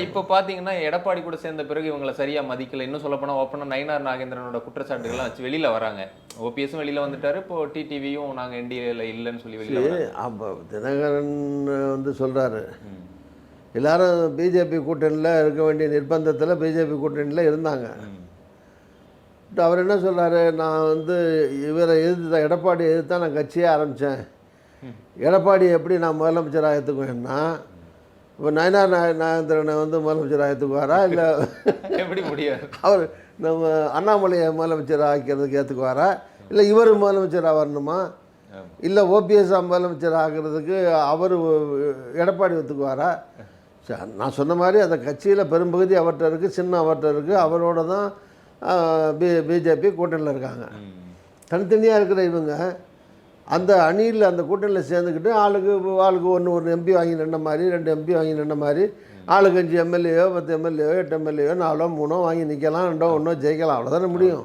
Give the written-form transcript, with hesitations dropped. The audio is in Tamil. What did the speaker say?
இப்ப பாத்தீங்கன்னா எடப்பாடி கூட சேர்ந்த பிறகு இவங்களை சரியா மதிக்கல. இன்னும் சொல்லப்போனா ஓப்பனா நயினார் நாகேந்திரனோட குற்றச்சாட்டுகள்லாம் வச்சு வெளியில வராங்க. ஓபிஎஸும் வெளியில வந்துட்டாரு. இப்போ டிடிவியும் நாங்க என்டிஏல இல்லைன்னு சொல்லி வெளியில வராங்க. அப்போ தினகரன் சொல்கிறாரு, எல்லாரும் பிஜேபி கூட்டணியில் இருக்க வேண்டிய நிர்பந்தத்தில் பிஜேபி கூட்டணியில் இருந்தாங்க. அவர் என்ன சொல்கிறாரு, நான் இவரை எதிர்த்து தான், எடப்பாடி எதிர்த்து தான் நான் கட்சியே ஆரம்பித்தேன். எடப்பாடி எப்படி நான் முதலமைச்சராக ஏற்றுக்குவேன்னா, இப்போ நயினார் நாகேந்திரனை முதலமைச்சராக ஏற்றுக்குவாரா, இல்லை எப்படி முடியாது? அவர் நம்ம அண்ணாமலையை முதலமைச்சராக ஆக்கிறதுக்கு ஏற்றுக்குவாரா, இல்லை இவர் முதலமைச்சராக வரணுமா, இல்லை ஓபிஎஸ் முதலமைச்சர் ஆகிறதுக்கு அவர் எடப்பாடி ஒத்துக்குவாரா? நான் சொன்ன மாதிரி அந்த கட்சியில் பெரும்பகுதி அவர்கிட்ட இருக்குது, சின்ன அவர்கிட்ட இருக்குது. அவரோட தான் பிஜேபி கூட்டணியில் இருக்காங்க. தனித்தனியாக இருக்கிற இவங்க அந்த அணியில் அந்த கூட்டணியில் சேர்ந்துக்கிட்டு ஆளுக்கு ஒரு எம்பி வாங்கி நின்ற மாதிரி, 2 எம்பி வாங்கி நின்ற மாதிரி, ஆளுக்கு 5 எம்எல்ஏயோ 10 எம்எல்ஏயோ 8 எம்எல்ஏயோ 4 3 வாங்கி நிற்கலாம், 2 1 ஜெயிக்கலாம். அவ்வளோதானே முடியும்.